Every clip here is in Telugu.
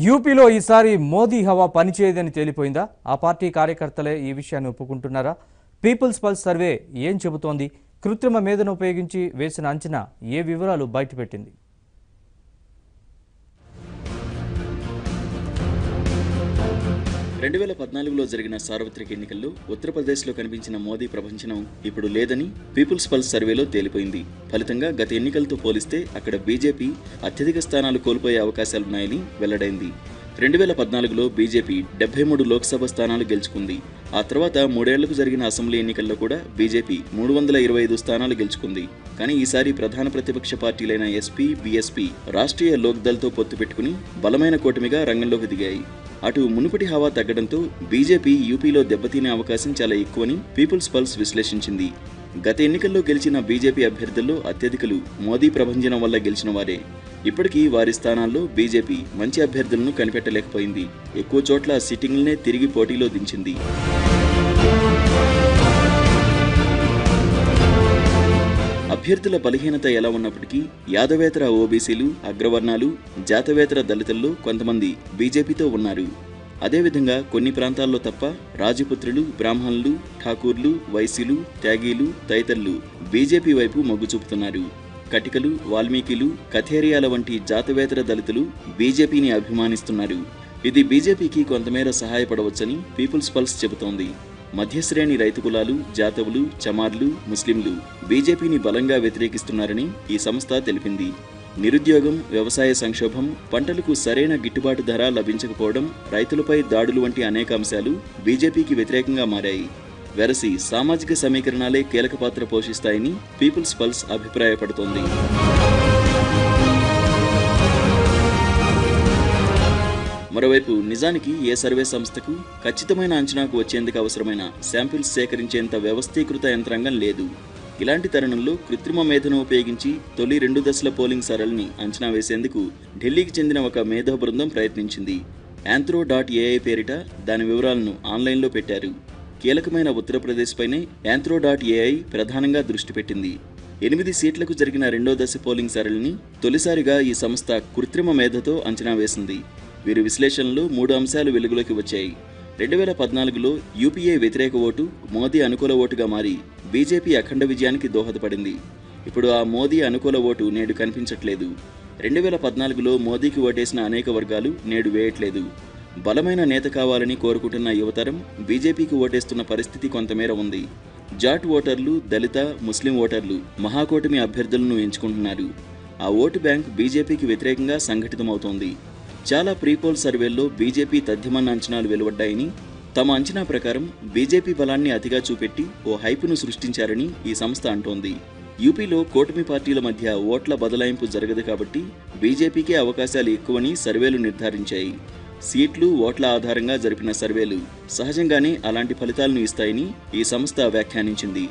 యూపీలో ఈసారి మోదీ హవా పనిచేయదని తేలిపోయిందా? ఆ పార్టీ కార్యకర్తలే ఈ విషయాన్ని ఒప్పుకుంటున్నారా? పీపుల్స్ పల్స్ సర్వే ఏం చెబుతోంది? కృత్రిమ మేధను ఉపయోగించి వేసిన అంచనా ఏ వివరాలు బయటపెట్టింది? 2014లో జరిగిన సార్వత్రిక ఎన్నికల్లో ఉత్తరప్రదేశ్లో కనిపించిన మోదీ ప్రభంజనం ఇప్పుడు లేదని పీపుల్స్ పల్స్ సర్వేలో తేలిపోయింది. ఫలితంగా గత ఎన్నికలతో పోలిస్తే అక్కడ బీజేపీ అత్యధిక స్థానాలు కోల్పోయే అవకాశాలున్నాయని వెల్లడైంది. 2014లో బీజేపీ 73 లోక్సభ స్థానాలు గెలుచుకుంది. ఆ తర్వాత 3 ఏళ్లకు జరిగిన అసెంబ్లీ ఎన్నికల్లో కూడా బీజేపీ 325 స్థానాలు గెలుచుకుంది. కానీ ఈసారి ప్రధాన ప్రతిపక్ష పార్టీలైన ఎస్పీ, బీఎస్పీ రాష్ట్రీయ లోక్దళ్తో పొత్తు పెట్టుకుని బలమైన కూటమిగా రంగంలోకి దిగాయి. అటు మునుపటి హవా తగ్గడంతో బీజేపీ యూపీలో దెబ్బతినే అవకాశం చాలా ఎక్కువని పీపుల్స్ పల్స్ విశ్లేషించింది. గత ఎన్నికల్లో గెలిచిన బీజేపీ అభ్యర్థుల్లో అత్యధికులు మోదీ ప్రభంజనం వల్ల గెలిచిన వారే. ఇప్పటికీ వారి స్థానాల్లో బీజేపీ మంచి అభ్యర్థులను కనిపెట్టలేకపోయింది. ఎక్కువ చోట్ల సిట్టింగ్లనే తిరిగి పోటీలో దించింది. అభ్యర్థుల బలహీనత ఎలా ఉన్నప్పటికీ యాదవేతర ఓబీసీలు, అగ్రవర్ణాలు, జాతవేతర దళితుల్లో కొంతమంది బీజేపీతో ఉన్నారు. అదేవిధంగా కొన్ని ప్రాంతాల్లో తప్ప రాజపుత్రులు, బ్రాహ్మణులు, ఠాకూర్లు, వైశ్యులు, త్యాగీలు తదితరులు బీజేపీ వైపు మొగ్గు చూపుతున్నారు. కటికలు, వాల్మీకిలు, కథేరియాల వంటి జాతవేతర దళితులు బీజేపీని అభిమానిస్తున్నారు. ఇది బీజేపీకి కొంతమేర సహాయపడవచ్చని పీపుల్స్ పల్స్ చెబుతోంది. మధ్యశ్రేణి రైతు కులాలు, జాతవులు, చమార్లు, ముస్లింలు బీజేపీని బలంగా వ్యతిరేకిస్తున్నారని ఈ సంస్థ తెలిపింది. నిరుద్యోగం, వ్యవసాయ సంక్షోభం, పంటలకు సరైన గిట్టుబాటు ధర లభించకపోవడం, రైతులపై దాడులు వంటి అనేక అంశాలు బీజేపీకి వ్యతిరేకంగా మారాయి. వెరసి సామాజిక సమీకరణాలే కీలక పాత్ర పోషిస్తాయని పీపుల్స్ పల్స్ అభిప్రాయపడుతోంది. మరోవైపు నిజానికి ఏ సర్వే సంస్థకు ఖచ్చితమైన అంచనాకు వచ్చేందుకు అవసరమైన శాంపిల్స్ సేకరించేంత వ్యవస్థీకృత యంత్రాంగం లేదు. ఇలాంటి తరుణంలో కృత్రిమ మేధను ఉపయోగించి తొలి 2 దశల పోలింగ్ సరళిని అంచనా వేసేందుకు ఢిల్లీకి చెందిన ఒక మేధో బృందం ప్రయత్నించింది. Anthro.ai పేరిట దాని వివరాలను ఆన్లైన్లో పెట్టారు. కీలకమైన ఉత్తరప్రదేశ్ పైనే Anthro.ai ప్రధానంగా దృష్టి పెట్టింది. 8 సీట్లకు జరిగిన 2వ దశ పోలింగ్ సరళిని తొలిసారిగా ఈ సంస్థ కృత్రిమ మేధతో అంచనా వేసింది. వీరి విశ్లేషణలో 3 అంశాలు వెలుగులోకి వచ్చాయి. 2014లో యూపీఏ వ్యతిరేక ఓటు మోదీ అనుకూల ఓటుగా మారి బీజేపీ అఖండ విజయానికి దోహదపడింది. ఇప్పుడు ఆ మోదీ అనుకూల ఓటు నేడు కనిపించట్లేదు. 2014లో మోదీకి ఓటేసిన అనేక వర్గాలు నేడు వేయట్లేదు. బలమైన నేత కావాలని కోరుకుంటున్న యువతరం బీజేపీకి ఓటేస్తున్న పరిస్థితి కొంతమేర ఉంది. జాట్ ఓటర్లు, దళిత, ముస్లిం ఓటర్లు మహాకూటమి అభ్యర్థులను ఎంచుకుంటున్నారు. ఆ ఓటు బ్యాంక్ బీజేపీకి వ్యతిరేకంగా సంఘటితమవుతోంది. చాలా ప్రీపోల్ సర్వేల్లో బీజేపీ తథ్యమన్న అంచనాలు వెలువడ్డాయని, తమ అంచనా ప్రకారం బీజేపీ బలాన్ని అతిగా చూపెట్టి ఓ హైపును సృష్టించారని ఈ సంస్థ అంటోంది. యూపీలో కూటమి పార్టీల మధ్య ఓట్ల బదలాయింపు జరగదు కాబట్టి బీజేపీకే అవకాశాలు ఎక్కువని సర్వేలు నిర్ధారించాయి. సీట్లు, ఓట్ల ఆధారంగా జరిపిన సర్వేలు సహజంగానే అలాంటి ఫలితాలను ఇస్తాయని ఈ సంస్థ వ్యాఖ్యానించింది.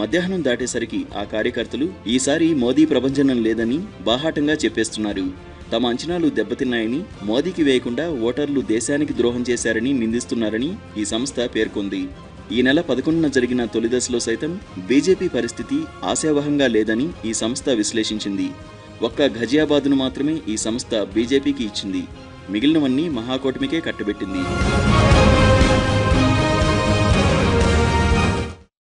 మధ్యాహ్నం దాటేసరికి ఆ కార్యకర్తలు ఈసారి మోదీ ప్రభంజనం లేదని బాహాటంగా చెప్పేస్తున్నారు. తమ అంచనాలు దెబ్బతిన్నాయని, మోదీకి వేయకుండా ఓటర్లు దేశానికి ద్రోహం చేశారని నిందిస్తున్నారని ఈ సంస్థ పేర్కొంది. ఈ నెల 11న జరిగిన తొలి దశలో సైతం బీజేపీ పరిస్థితి ఆశావహంగా లేదని ఈ సంస్థ విశ్లేషించింది. ఒక్క ఘజియాబాద్ను మాత్రమే ఈ సంస్థ బీజేపీకి ఇచ్చింది. మిగిలినవన్నీ మహాకూటమికే కట్టబెట్టింది.